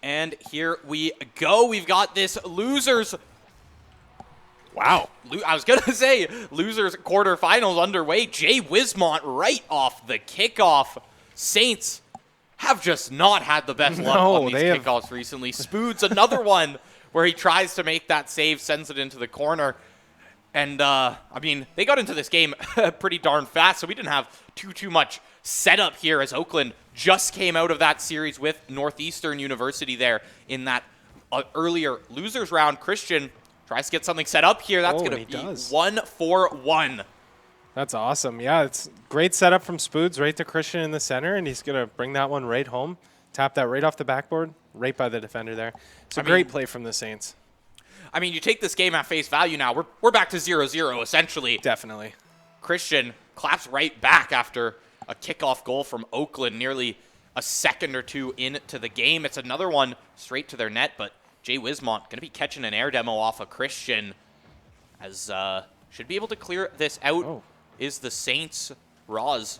And here we go. We've got this losers. Wow. I was going to say losers quarterfinals underway. Jay Wismont right off the kickoff. Saints have just not had the best luck on these kickoffs recently. Spoods, another one where he tries to make that save, sends it into the corner. And, I mean, they got into this game pretty darn fast, so we didn't have too much setup here as Oakland just came out of that series with Northeastern University there in that earlier losers round. Christian tries to get something set up here. That's going to be 1-4-1. That's awesome. Yeah, it's great setup from Spoods right to Christian in the center, and he's going to bring that one right home. Tap that right off the backboard, right by the defender there. It's a great play from the Saints. I mean, you take this game at face value now. We're back to 0-0, essentially. Definitely. Christian claps right back after a kickoff goal from Oakland, nearly a second or two into the game. It's another one straight to their net, but Jay Wismont going to be catching an air demo off of Christian, as should be able to clear this out. Is the Saints. Roz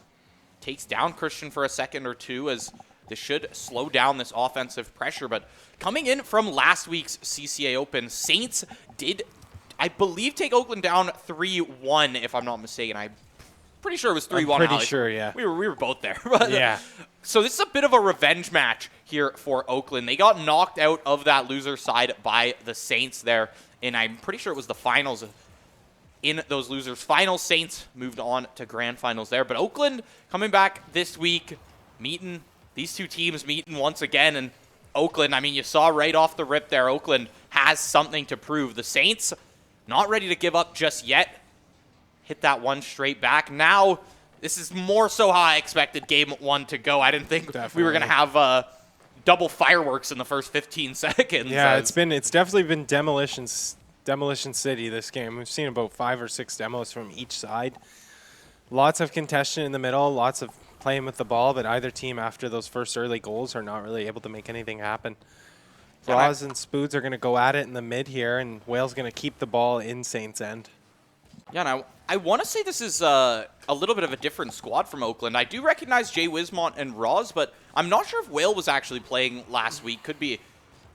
takes down Christian for a second or two, as this should slow down this offensive pressure. But coming in from last week's CCA Open, Saints did, I believe, take Oakland down 3-1, if I'm not mistaken. I'm pretty sure it was 3-1. I'm pretty sure, yeah. We were both there. But, yeah. So this is a bit of a revenge match here for Oakland. They got knocked out of that loser side by the Saints there, and I'm pretty sure it was the finals. In those losers' finals, Saints moved on to grand finals there. But Oakland coming back this week, meeting these two teams meeting once again. And Oakland, I mean, you saw right off the rip there, Oakland has something to prove. The Saints not ready to give up just yet. Hit that one straight back. Now, this is more so how I expected game one to go. I didn't think we were going to have double fireworks in the first 15 seconds. Yeah, it's definitely been Demolition City this game. We've seen about 5 or 6 demos from each side. Lots of contention in the middle, lots of playing with the ball, but either team after those first early goals are not really able to make anything happen. Roz and Spoods are going to go at it in the mid here, and Wales going to keep the ball in Saints' end. Yeah, and I want to say this is a little bit of a different squad from Oakland. I do recognize Jay Wismont and Roz, but I'm not sure if Whale was actually playing last week. Could be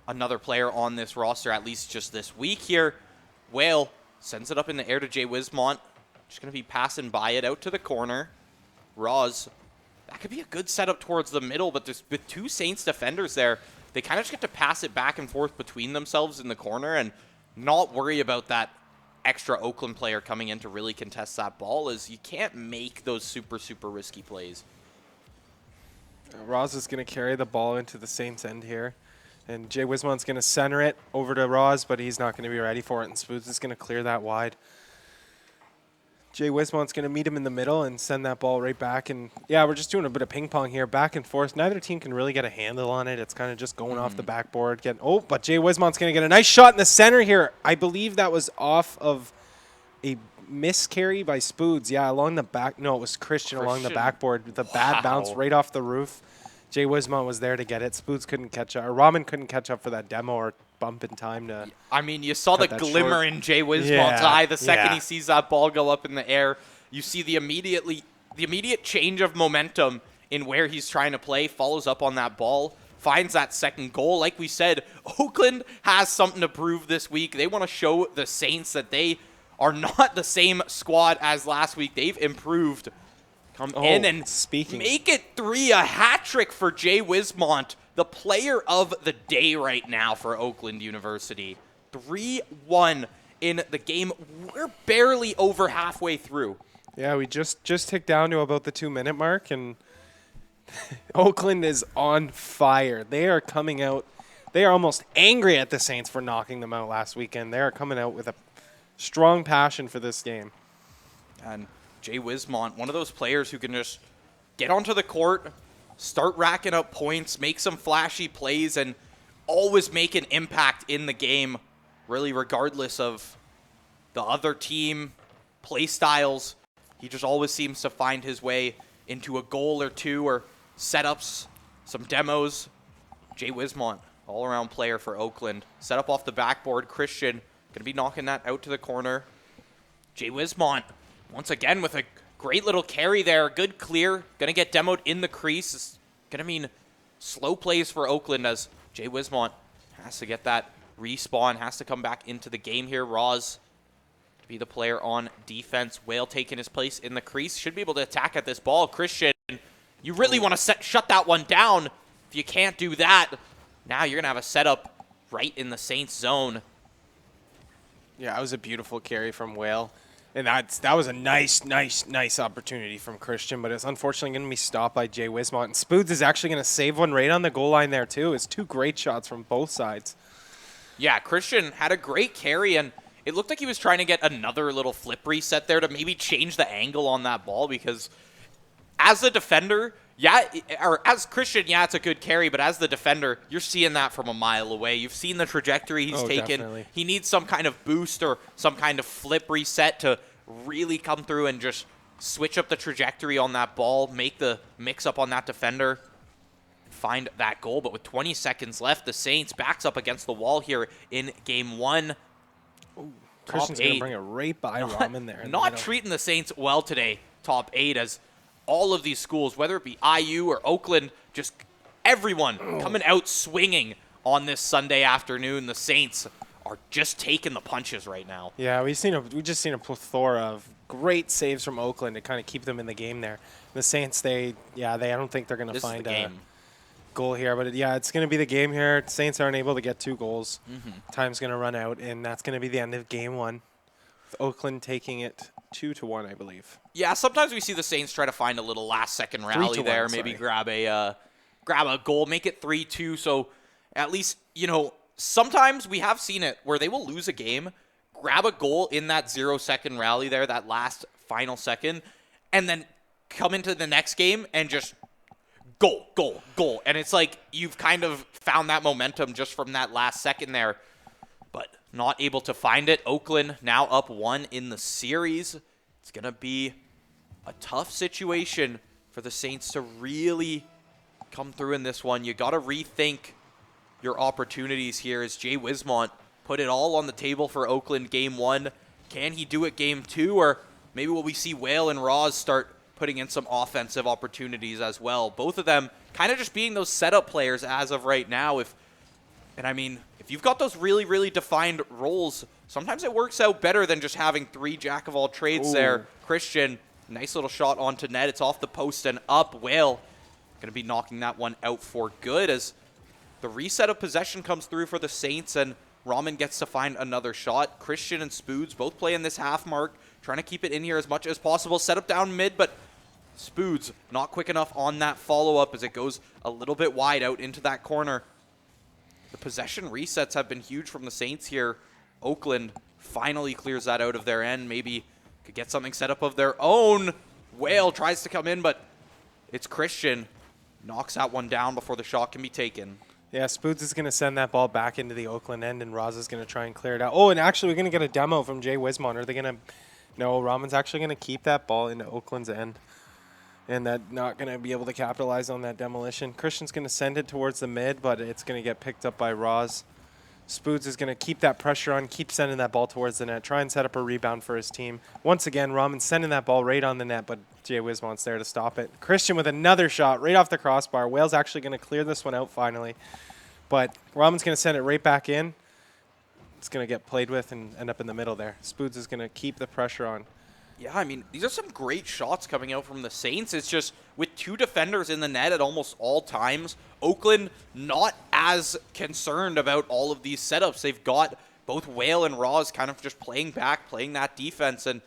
another player on this roster, at least just this week here. Whale sends it up in the air to Jay Wismont. Just going to be passing by it out to the corner. Roz, that could be a good setup towards the middle, but there's with two Saints defenders there, they kind of just get to pass it back and forth between themselves in the corner and not worry about that extra Oakland player coming in to really contest that ball, as you can't make those super risky plays. Roz is going to carry the ball into the Saints' end here. And Jay Wismont's going to center it over to Roz, but he's not going to be ready for it. And Spoods is going to clear that wide. Jay Wismont's going to meet him in the middle and send that ball right back. And, yeah, we're just doing a bit of ping pong here, back and forth. Neither team can really get a handle on it. It's kind of just going off the backboard. But Jay Wismont's going to get a nice shot in the center here. I believe that was off of a miscarry by Spoods. Yeah, along the back. No, it was Christian along the backboard with a bad bounce right off the roof. Jay Wismont was there to get it. Spoods couldn't catch up, or Rahman couldn't catch up for that demo or bump in time to. I mean, you saw the glimmer in Jay Wismont's eye the second he sees that ball go up in the air. You see the immediate change of momentum in where he's trying to play. Follows up on that ball, finds that second goal. Like we said, Oakland has something to prove this week. They want to show the Saints that they are not the same squad as last week. They've improved. Come in and make it 3, a hat trick for Jay Wismont, the player of the day right now for Oakland University. 3-1 in the game. We're barely over halfway through. Yeah, we just ticked down to about the 2-minute mark, and Oakland is on fire. They are coming out. They are almost angry at the Saints for knocking them out last weekend. They are coming out with a strong passion for this game. And Jay Wismont, one of those players who can just get onto the court, start racking up points, make some flashy plays, and always make an impact in the game, really regardless of the other team, play styles. He just always seems to find his way into a goal or two, or setups, some demos. Jay Wismont, all-around player for Oakland. Set up off the backboard. Christian going to be knocking that out to the corner. Jay Wismont, once again, with a great little carry there. Good clear. Going to get demoed in the crease. It's going to mean slow plays for Oakland as Jay Wismont has to get that respawn, has to come back into the game here. Roz to be the player on defense. Whale taking his place in the crease. Should be able to attack at this ball. Christian, you really want to shut that one down. If you can't do that, now you're going to have a setup right in the Saints zone. Yeah, that was a beautiful carry from Whale. And that was a nice opportunity from Christian, but it's unfortunately going to be stopped by Jay Wismont. And Spoods is actually going to save one right on the goal line there, too. It's two great shots from both sides. Yeah, Christian had a great carry, and it looked like he was trying to get another little flip reset there to maybe change the angle on that ball, because as a defender, as Christian, it's a good carry, but as the defender, you're seeing that from a mile away. You've seen the trajectory he's taken. Definitely. He needs some kind of boost or some kind of flip reset to really come through and just switch up the trajectory on that ball, make the mix-up on that defender, find that goal. But with 20 seconds left, the Saints backs up against the wall here in Game 1. Ooh, Christian's going to bring it right by Ramen there. Not treating the Saints well today, top 8, as all of these schools, whether it be IU or Oakland, just everyone coming out swinging on this Sunday afternoon. The Saints are just taking the punches right now. Yeah, we just seen a plethora of great saves from Oakland to kind of keep them in the game there. The Saints, I don't think they're going to find a goal here, but it's going to be the game here. Saints aren't able to get 2 goals. Time's going to run out, and that's going to be the end of Game 1. With Oakland taking it 2-1, I believe. Yeah, sometimes we see the Saints try to find a little last-second rally there, maybe grab a goal, make it 3-2. So at least, sometimes we have seen it where they will lose a game, grab a goal in that 0-second rally there, that last final second, and then come into the next game and just goal. And it's like you've kind of found that momentum just from that last second there, but not able to find it. Oakland now up 1 in the series. It's going to be a tough situation for the Saints to really come through in this one. You got to rethink your opportunities here, as Jay Wismont put it all on the table for Oakland Game 1. Can he do it Game 2? Or maybe will we see Whale and Roz start putting in some offensive opportunities as well? Both of them kind of just being those setup players as of right now. If you've got those really, really defined roles, sometimes it works out better than just having 3 jack-of-all-trades there. Christian, nice little shot onto net. It's off the post and up. Whale going to be knocking that one out for good, as the reset of possession comes through for the Saints, and Ramen gets to find another shot. Christian and Spoods both play in this half mark, trying to keep it in here as much as possible. Set up down mid, but Spoods not quick enough on that follow-up as it goes a little bit wide out into that corner. The possession resets have been huge from the Saints here. Oakland finally clears that out of their end. Maybe could get something set up of their own. Whale tries to come in, but it's Christian. Knocks that one down before the shot can be taken. Yeah, Spoods is going to send that ball back into the Oakland end, and Roz is going to try and clear it out. Oh, and actually we're going to get a demo from Jay Wismont. Are they going to... No, Ramen's actually going to keep that ball into Oakland's end, and that not going to be able to capitalize on that demolition. Christian's going to send it towards the mid, but it's going to get picked up by Roz. Spoods is going to keep that pressure on, keep sending that ball towards the net, try and set up a rebound for his team. Once again, Ramen's sending that ball right on the net, but Jay Wismont's there to stop it. Christian with another shot right off the crossbar. Whale's actually going to clear this one out finally, but Ramen's going to send it right back in. It's going to get played with and end up in the middle there. Spoods is going to keep the pressure on. Yeah, these are some great shots coming out from the Saints. It's just with 2 defenders in the net at almost all times, Oakland not as concerned about all of these setups. They've got both Whale and Roz kind of just playing back, playing that defense, and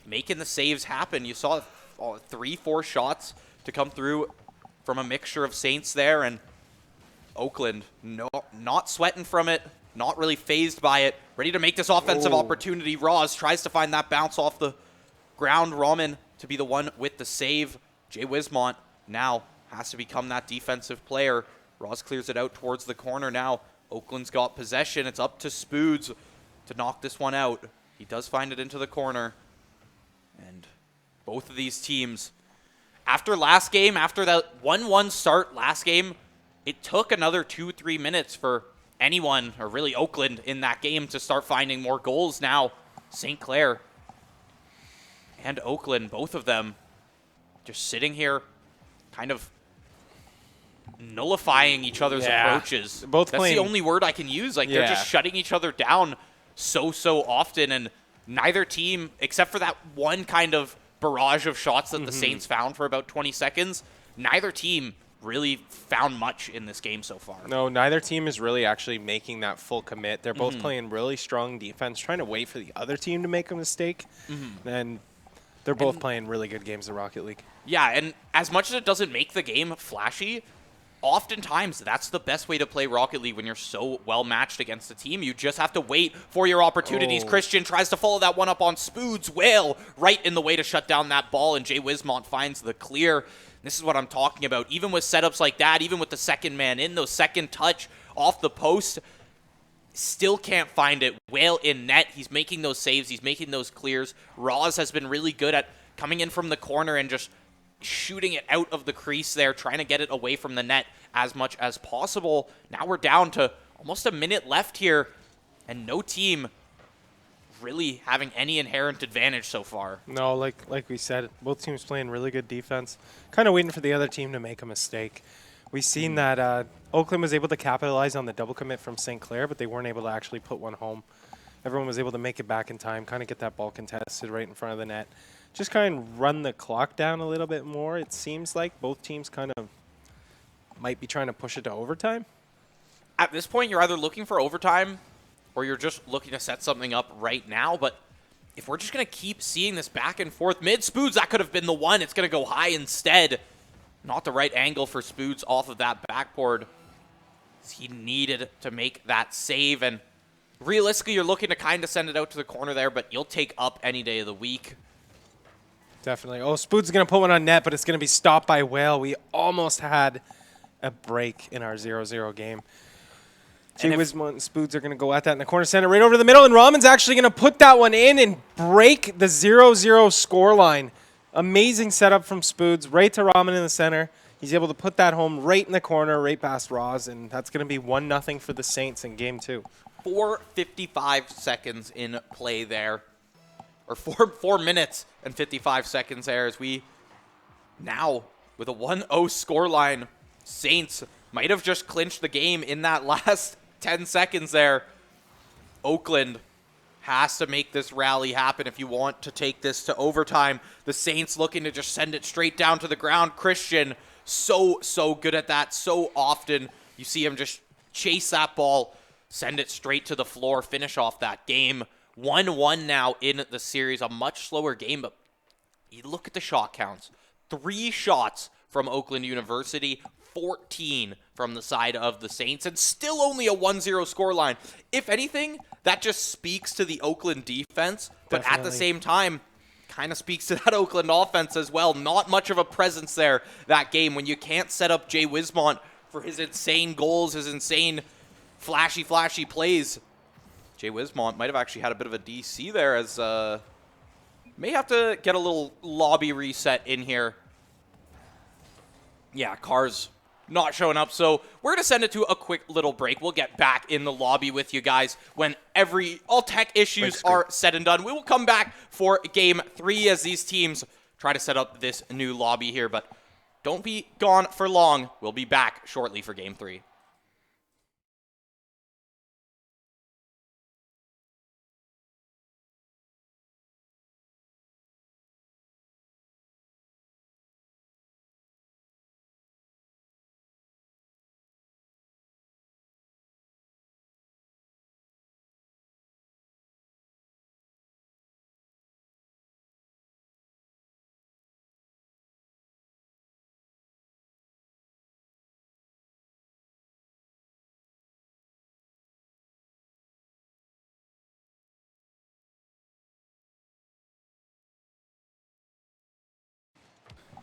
making the saves happen. You saw 3-4 shots to come through from a mixture of Saints there, and Oakland not sweating from it, not really phased by it, ready to make this offensive opportunity. Roz tries to find that bounce off the ground. Ramen to be the one with the save. Jay Wismont now has to become that defensive player. Roz clears it out towards the corner now. Oakland's got possession. It's up to Spoods to knock this one out. He does find it into the corner. And both of these teams, after last game, after that 1-1 start last game, it took another 2-3 minutes for anyone, or really Oakland, in that game to start finding more goals. Now, St. Clair and Oakland, both of them, just sitting here kind of nullifying each other's approaches. Both That's playing, the only word I can use. Like, they're just shutting each other down so often, and neither team, except for that one kind of barrage of shots that the Saints found for about 20 seconds, neither team really found much in this game so far. No, neither team is really actually making that full commit. They're both playing really strong defense, trying to wait for the other team to make a mistake. And they're both playing really good games of Rocket League. Yeah, and as much as it doesn't make the game flashy, oftentimes that's the best way to play Rocket League when you're so well matched against a team. You just have to wait for your opportunities. Christian tries to follow that one up on Spoods. Whale right in the way to shut down that ball, and Jay Wismont finds the clear. This is what I'm talking about. Even with setups like that, even with the second man in, those second touch off the post, still can't find it. Whale in net. He's making those saves. He's making those clears. Roz has been really good at coming in from the corner and just shooting it out of the crease there, trying to get it away from the net as much as possible. Now we're down to almost a minute left here, and no team really having any inherent advantage so far. No, like we said, both teams playing really good defense, kind of waiting for the other team to make a mistake. We've seen that Oakland was able to capitalize on the double commit from St. Clair, but they weren't able to actually put one home. Everyone was able to make it back in time, kind of get that ball contested right in front of the net. Just kind of run the clock down a little bit more. It seems like both teams kind of might be trying to push it to overtime. At this point, you're either looking for overtime or you're just looking to set something up right now. But if we're just going to keep seeing this back and forth, mid-Spoods, that could have been the one. It's going to go high instead. Not the right angle for Spoods off of that backboard. He needed to make that save. And realistically, you're looking to kind of send it out to the corner there, but you'll take up any day of the week. Definitely. Oh, Spoods is going to put one on net, but it's going to be stopped by Whale. We almost had a break in our 0-0 game. Jay Wismont and Spoods are going to go at that in the corner center, right over the middle, and Raman's actually going to put that one in and break the 0-0 score line. Amazing setup from Spoods, right to Raman in the center. He's able to put that home right in the corner, right past Roz, and that's going to be 1-0 for the Saints in Game 2. 4:55 seconds in play there. Or 4 minutes and 55 seconds there, as we now, with a 1-0 scoreline, Saints might have just clinched the game in that last 10 seconds there. Oakland has to make this rally happen if you want to take this to overtime. The Saints looking to just send it straight down to the ground. Christian, so good at that. So often you see him just chase that ball, send it straight to the floor, finish off that game. 1-1 now in the series, a much slower game, but you look at the shot counts. 3 shots from Oakland University, 14 from the side of the Saints, and still only a 1-0 scoreline. If anything, that just speaks to the Oakland defense, but Definitely. At the same time, kind of speaks to that Oakland offense as well. Not much of a presence there that game when you can't set up Jay Wismont for his insane goals, his insane flashy plays. Jay Wismont might have actually had a bit of a DC there, as may have to get a little lobby reset in here. Yeah, Carr's not showing up, so we're going to send it to a quick little break. We'll get back in the lobby with you guys when all tech issues are said and done. We will come back for Game 3 as these teams try to set up this new lobby here, but don't be gone for long. We'll be back shortly for Game 3.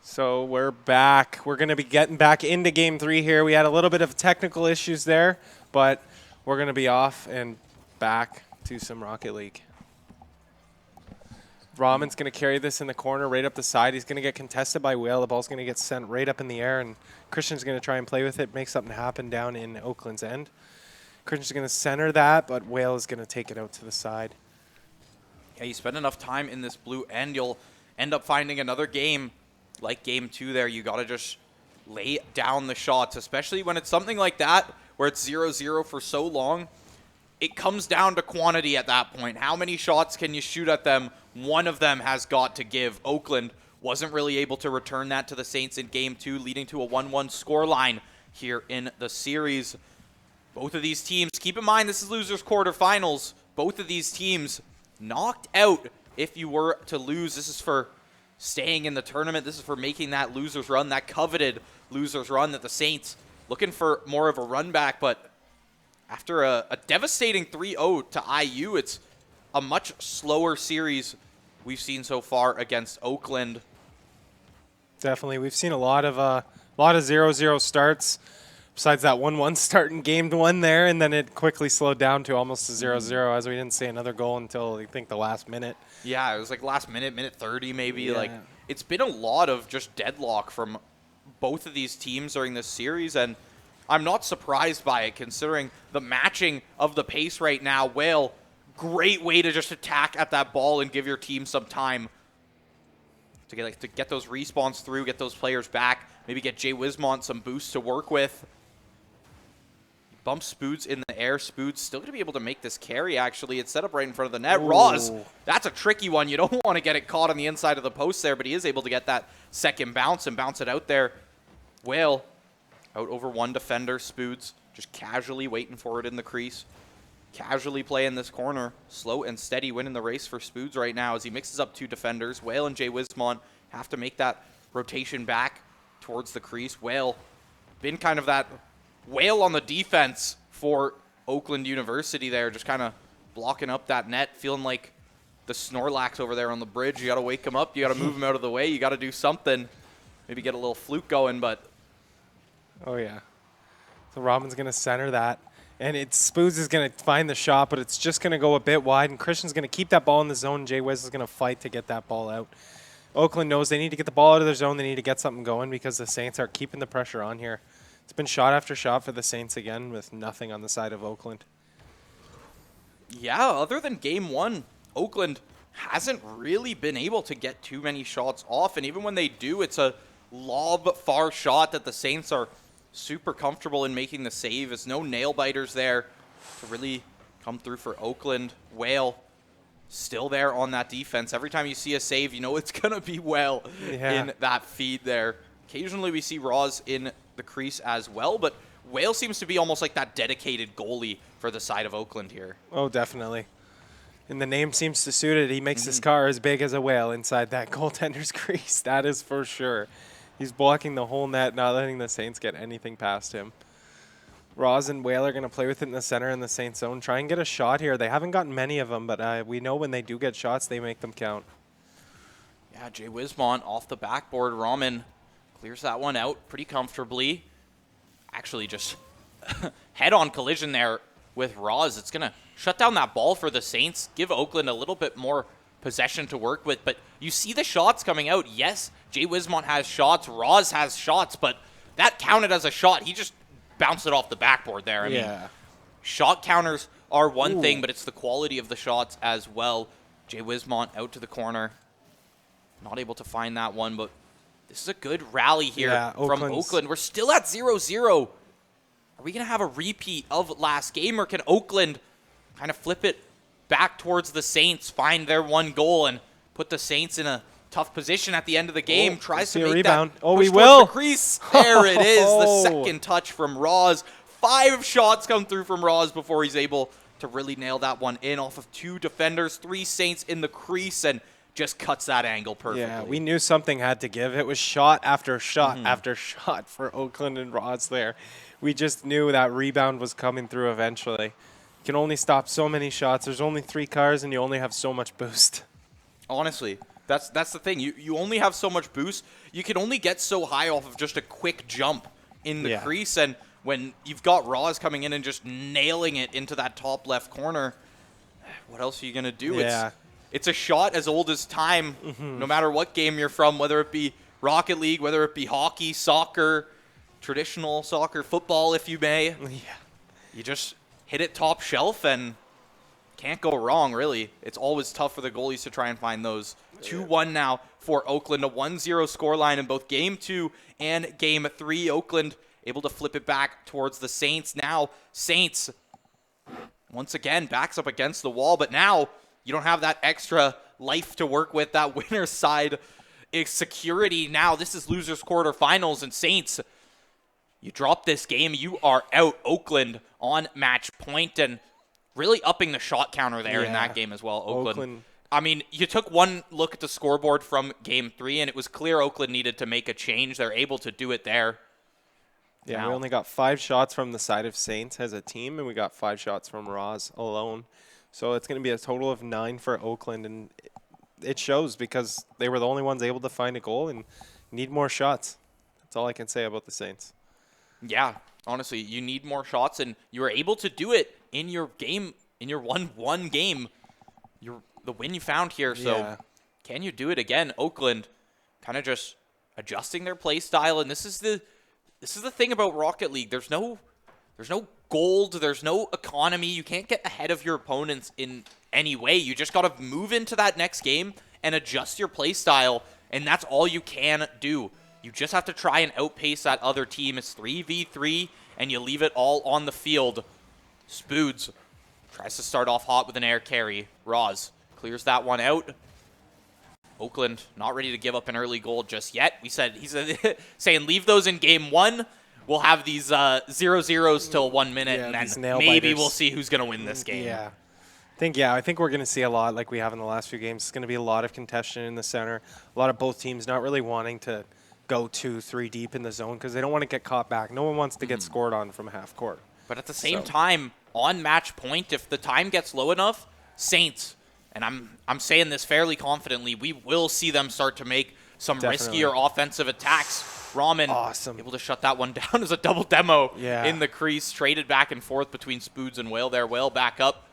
So we're back. We're going to be getting back into Game 3 here. We had a little bit of technical issues there, but we're going to be off and back to some Rocket League. Raman's going to carry this in the corner right up the side. He's going to get contested by Whale. The ball's going to get sent right up in the air, and Christian's going to try and play with it, make something happen down in Oakland's end. Christian's going to center that, but Whale is going to take it out to the side. Yeah, you spend enough time in this blue end, you'll end up finding another game like Game 2 there. You got to just lay down the shots, especially when it's something like that where it's 0-0 for so long. It comes down to quantity at that point. How many shots can you shoot at them? One of them has got to give. Oakland wasn't really able to return that to the Saints in Game 2, leading to a 1-1 scoreline here in the series. Both of these teams, keep in mind this is losers quarterfinals. Both of these teams knocked out if you were to lose. This is for staying in the tournament. This is for making that losers run, that coveted losers run that the Saints looking for more of a run back. But after a devastating 3-0 to IU, it's a much slower series we've seen so far against Oakland. Definitely. We've seen a lot of 0-0 starts, besides that 1-1 start in Game 1 there, and then it quickly slowed down to almost a 0-0 as we didn't see another goal until, I think, the last minute. Yeah, it was like last minute 30 maybe. Yeah. Like, it's been a lot of just deadlock from both of these teams during this series, and I'm not surprised by it considering the matching of the pace right now. Whale, great way to just attack at that ball and give your team some time to get those respawns through, get those players back, maybe get Jay Wismont some boosts to work with. Bumps Spoods in the air. Spoods still going to be able to make this carry, actually. It's set up right in front of the net. Ooh. Roz, that's a tricky one. You don't want to get it caught on the inside of the post there, but he is able to get that second bounce and bounce it out there. Whale out over one defender. Spoods just casually waiting for it in the crease. Casually playing this corner. Slow and steady winning the race for Spoods right now as he mixes up two defenders. Whale and Jay Wismont have to make that rotation back towards the crease. Whale been kind of that whale on the defense for Oakland University there, just kind of blocking up that net, feeling like the Snorlax over there on the bridge. You got to wake him up. You got to move him out of the way. You got to do something. Maybe get a little fluke going, but... Oh, yeah. So Robin's going to center that. And Spoods is going to find the shot, but it's just going to go a bit wide. And Christian's going to keep that ball in the zone. Jay Wiz is going to fight to get that ball out. Oakland knows they need to get the ball out of their zone. They need to get something going because the Saints are keeping the pressure on here. It's been shot after shot for the Saints again with nothing on the side of Oakland. Yeah, other than Game 1, Oakland hasn't really been able to get too many shots off. And even when they do, it's a lob far shot that the Saints are super comfortable in making the save. There's no nail biters there to really come through for Oakland. Whale still there on that defense. Every time you see a save, you know it's going to be Whale in that feed there. Occasionally we see Roz in the crease as well, but Whale seems to be almost like that dedicated goalie for the side of Oakland here. Oh, definitely. And the name seems to suit it. He makes his car as big as a whale inside that goaltender's crease. That is for sure. He's blocking the whole net, not letting the Saints get anything past him. Roz and Whale are going to play with it in the center in the Saints zone. Try and get a shot here. They haven't gotten many of them, but we know when they do get shots, they make them count. Yeah, Jay Wismont off the backboard. Ramen clears that one out pretty comfortably. Actually, just head-on collision there with Roz. It's going to shut down that ball for the Saints, give Oakland a little bit more possession to work with. But you see the shots coming out. Yes, Jay Wismont has shots. Roz has shots, but that counted as a shot. He just bounced it off the backboard there. I mean, shot counters are one thing, but it's the quality of the shots as well. Jay Wismont out to the corner. Not able to find that one, but this is a good rally here from Oakland. We're still at 0-0. Are we going to have a repeat of last game, or can Oakland kind of flip it back towards the Saints, find their one goal, and put the Saints in a tough position at the end of the game? Tries to make rebound. That push we will. the crease. There it is, the second touch from Roz. 5 shots come through from Roz before he's able to really nail that one in off of 2 defenders, 3 Saints in the crease, and just cuts that angle perfectly. Yeah, we knew something had to give. It was shot after shot after shot for Oakland and Roz there. We just knew that rebound was coming through eventually. You can only stop so many shots. There's only 3 cars, and you only have so much boost. Honestly, that's the thing. You only have so much boost. You can only get so high off of just a quick jump in the crease, and when you've got Roz coming in and just nailing it into that top left corner, what else are you going to do? It's a shot as old as time, no matter what game you're from, whether it be Rocket League, whether it be hockey, soccer, traditional soccer, football, if you may. Yeah. You just hit it top shelf and can't go wrong, really. It's always tough for the goalies to try and find those. 2-1 now for Oakland. A 1-0 scoreline in both Game 2 and Game 3. Oakland able to flip it back towards the Saints. Now, Saints, once again, backs up against the wall, but now you don't have that extra life to work with. That winner's side is security. Now, this is losers quarterfinals, and Saints, you drop this game, you are out. Oakland on match point, and really upping the shot counter there in that game as well. Oakland. I mean, you took one look at the scoreboard from Game 3, and it was clear Oakland needed to make a change. They're able to do it there. Yeah, now, we only got 5 shots from the side of Saints as a team, and we got 5 shots from Roz alone. So it's going to be a total of 9 for Oakland, and it shows because they were the only ones able to find a goal and need more shots. That's all I can say about the Saints. Yeah, honestly, you need more shots, and you were able to do it in your game, in your 1-1 game. The win you found here, so can you do it again? Oakland kind of just adjusting their play style, and this is the thing about Rocket League. There's no gold, there's no economy. You can't get ahead of your opponents in any way. You just got to move into that next game and adjust your play style, and that's all you can do. You just have to try and outpace that other team. It's 3v3, and you leave it all on the field. Spoods tries to start off hot with an air carry. Roz clears that one out. Oakland not ready to give up an early goal just yet. He's saying leave those in Game 1. We'll have these 0-0s till 1 minute, and then maybe we'll see who's going to win this game. I think we're going to see a lot like we have in the last few games. It's going to be a lot of contention in the center. A lot of both teams not really wanting to go 2-3 deep in the zone because they don't want to get caught back. No one wants to get scored on from half court. But at the same time, on match point, if the time gets low enough, Saints, and I'm saying this fairly confidently, we will see them start to make some riskier offensive attacks. Ramen able to shut that one down as a double demo in the crease. Traded back and forth between Spoods and Whale there. Whale back up.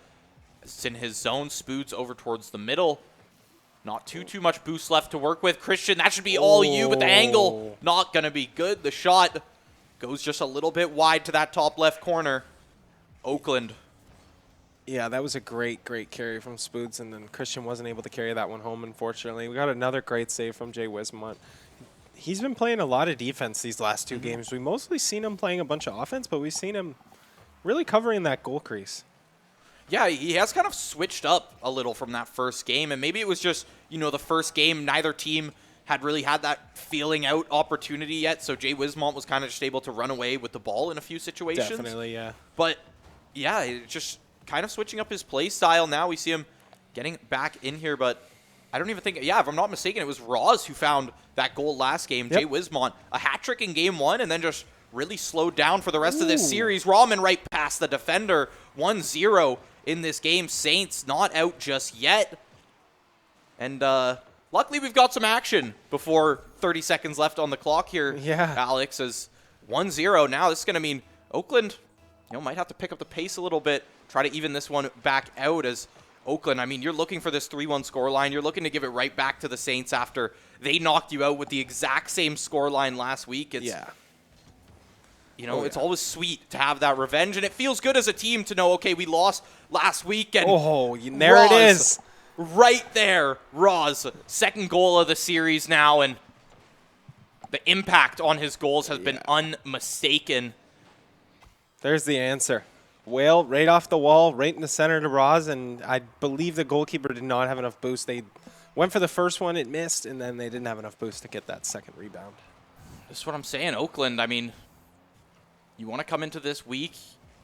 It's in his zone. Spoods over towards the middle. Not too much boost left to work with. Christian, that should be all you, but the angle not going to be good. The shot goes just a little bit wide to that top left corner. Oakland. Yeah, that was a great carry from Spoods, and then Christian wasn't able to carry that one home, unfortunately. We got another great save from Jay Wismont. He's been playing a lot of defense these last 2 games. We've mostly seen him playing a bunch of offense, but we've seen him really covering that goal crease. Yeah, he has kind of switched up a little from that first game, and maybe it was just, the first game, neither team had really had that feeling out opportunity yet, so Jay Wismont was kind of just able to run away with the ball in a few situations. Definitely, yeah. But, yeah, it's just kind of switching up his play style now. We see him getting back in here, but I don't even think, if I'm not mistaken, it was Roz who found that goal last game. Jay Wismont, a hat trick in Game 1, and then just really slowed down for the rest of this series. Ramen right past the defender, 1-0 in this game. Saints not out just yet. And luckily we've got some action before 30 seconds left on the clock here. Yeah. Alex is 1-0 now. This is going to mean Oakland, might have to pick up the pace a little bit, try to even this one back out as Oakland. I mean, you're looking for this 3-1 scoreline. You're looking to give it right back to the Saints after they knocked you out with the exact same scoreline last week. It's, it's always sweet to have that revenge, and it feels good as a team to know, okay, we lost last week. And there it is. Right there, Roz, second goal of the series now, and the impact on his goals has been unmistaken. There's the answer. Whale right off the wall, right in the center to Roz, and I believe the goalkeeper did not have enough boost. They went for the first one, it missed, and then they didn't have enough boost to get that second rebound. That's what I'm saying. Oakland, I mean, you want to come into this week,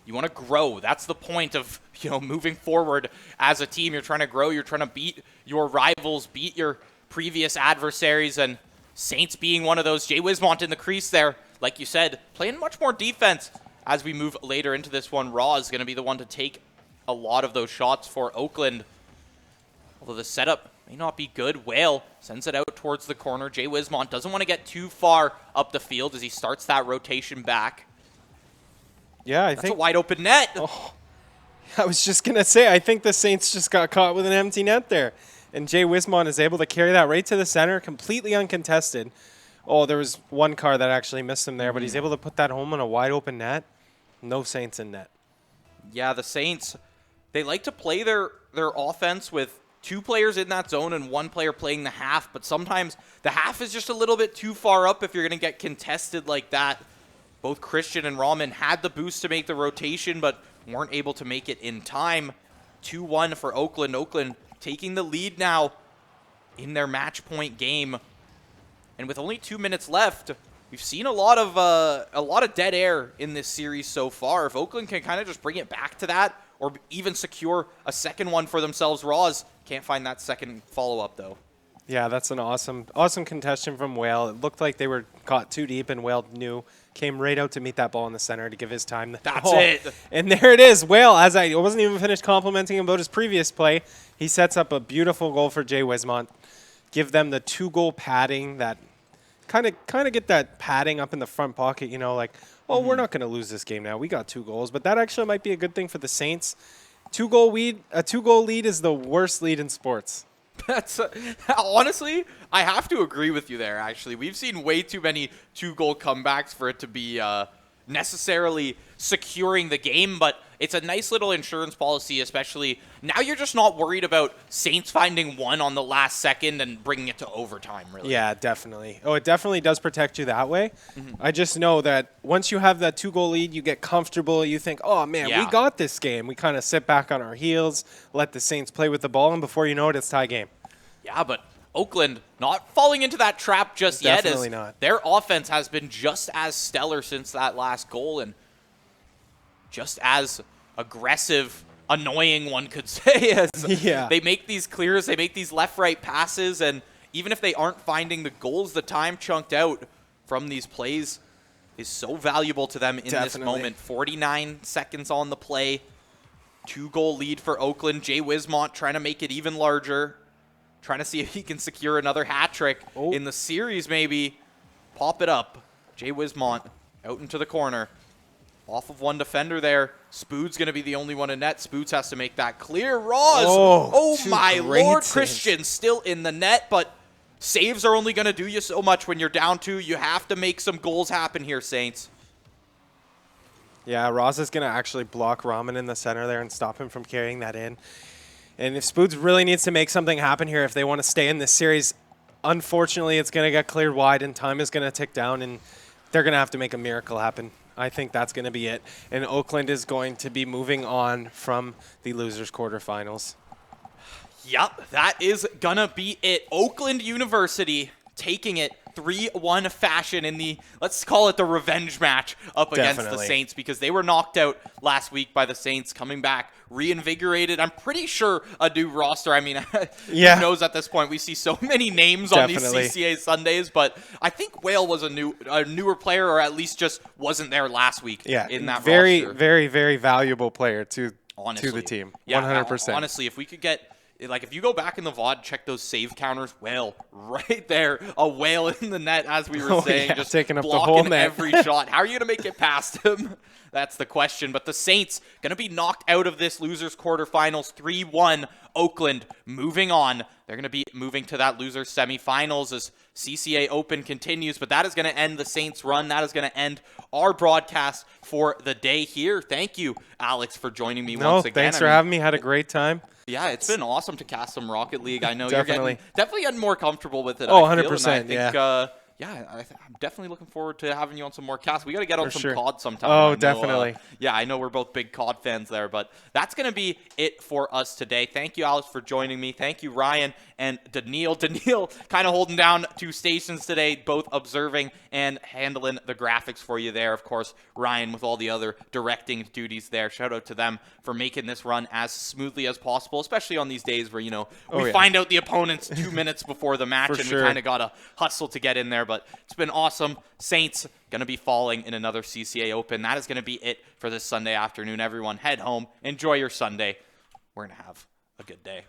you want to grow. That's the point of, moving forward as a team. You're trying to grow. You're trying to beat your rivals, beat your previous adversaries, and Saints being one of those. Jay Wismont in the crease there, like you said, playing much more defense. As we move later into this one, Raw is going to be the one to take a lot of those shots for Oakland. Although the setup may not be good. Whale sends it out towards the corner. Jay Wismont doesn't want to get too far up the field as he starts that rotation back. Yeah, That's a wide open net. Oh, I was just going to say, I think the Saints just got caught with an empty net there. And Jay Wismont is able to carry that right to the center, completely uncontested. Oh, there was one car that actually missed him there, but he's able to put that home on a wide open net. No Saints in net. Yeah, the Saints, they like to play their offense with 2 players in that zone and 1 player playing the half, but sometimes the half is just a little bit too far up if you're going to get contested like that. Both Christian and Rahman had the boost to make the rotation, but weren't able to make it in time. 2-1 for Oakland. Oakland taking the lead now in their match point game. And with only 2 minutes left, we've seen a lot of dead air in this series so far. If Oakland can kind of just bring it back to that, or even secure a second one for themselves, Roz can't find that second follow-up though. Yeah, that's an awesome contention from Whale. It looked like they were caught too deep, and Whale came right out to meet that ball in the center to give his time. That's it. And there it is. Whale, as I wasn't even finished complimenting him about his previous play, he sets up a beautiful goal for Jay Wismont. Give them the 2-goal padding, that kind of get that padding up in the front pocket, like, we're not going to lose this game now. We got 2 goals, but that actually might be a good thing for the Saints. A 2-goal lead is the worst lead in sports. That's honestly, I have to agree with you there. Actually, we've seen way too many 2-goal comebacks for it to be necessarily securing the game, but it's a nice little insurance policy, especially now you're just not worried about Saints finding one on the last second and bringing it to overtime, really. Yeah, definitely. Oh, it definitely does protect you that way. I just know that once you have that 2-goal lead, you get comfortable. You think, oh, man, we got this game. We kind of sit back on our heels, let the Saints play with the ball, and before you know it, it's tie game. Yeah, but Oakland not falling into that trap just yet. Definitely not. Their offense has been just as stellar since that last goal, and just as aggressive, annoying, one could say, as they make these clears, they make these left-right passes, and even if they aren't finding the goals, the time chunked out from these plays is so valuable to them in this moment. 49 seconds on the play, 2-goal lead for Oakland. Jay Wismont trying to make it even larger, trying to see if he can secure another hat trick in the series maybe. Pop it up. Jay Wismont out into the corner. Off of one defender there. Spood's going to be the only one in net. Spoods has to make that clear. Roz! Oh my Lord, saves. Christian still in the net, but saves are only going to do you so much when you're down 2. You have to make some goals happen here, Saints. Yeah, Roz is going to actually block Rahman in the center there and stop him from carrying that in. And if Spoods really needs to make something happen here, if they want to stay in this series, unfortunately, it's going to get cleared wide and time is going to tick down, and they're going to have to make a miracle happen. I think that's going to be it. And Oakland is going to be moving on from the losers quarterfinals. Yep, that is going to be it. Oakland University taking it 3-1 fashion in the, let's call it the revenge match up against the Saints, because they were knocked out last week by the Saints, coming back reinvigorated. I'm pretty sure a new roster. I mean, who knows at this point? We see so many names on these CCA Sundays, but I think Whale was a newer player, or at least just wasn't there last week in that roster. Very, very valuable player to the team. 100%. Honestly, if we could get, like, if you go back in the VOD, check those save counters. Whale, right there. A Whale in the net, as we were saying. Just taking up blocking the whole net. every shot. How are you going to make it past him? That's the question. But the Saints going to be knocked out of this losers quarterfinals. 3-1. Oakland moving on. They're going to be moving to that losers semifinals as CCA Open continues. But that is going to end the Saints run. That is going to end our broadcast for the day here. Thank you, Alex, for joining me once again. Thanks for having me. Had a great time. Yeah, it's been awesome to cast some Rocket League. I know you're definitely getting more comfortable with it. 100%. I'm definitely looking forward to having you on some more casts. We got to get on some COD sometime. Oh, definitely. I know we're both big COD fans there, but that's going to be it for us today. Thank you, Alex, for joining me. Thank you, Ryan and Daniil. Daniil kind of holding down 2 stations today, both observing and handling the graphics for you there. Of course, Ryan with all the other directing duties there. Shout out to them for making this run as smoothly as possible, especially on these days where, we find out the opponents 2 minutes before the match, we kind of got to hustle to get in there. But it's been awesome. Saints going to be falling in another CCA Open. That is going to be it for this Sunday afternoon. Everyone, head home. Enjoy your Sunday. We're going to have a good day.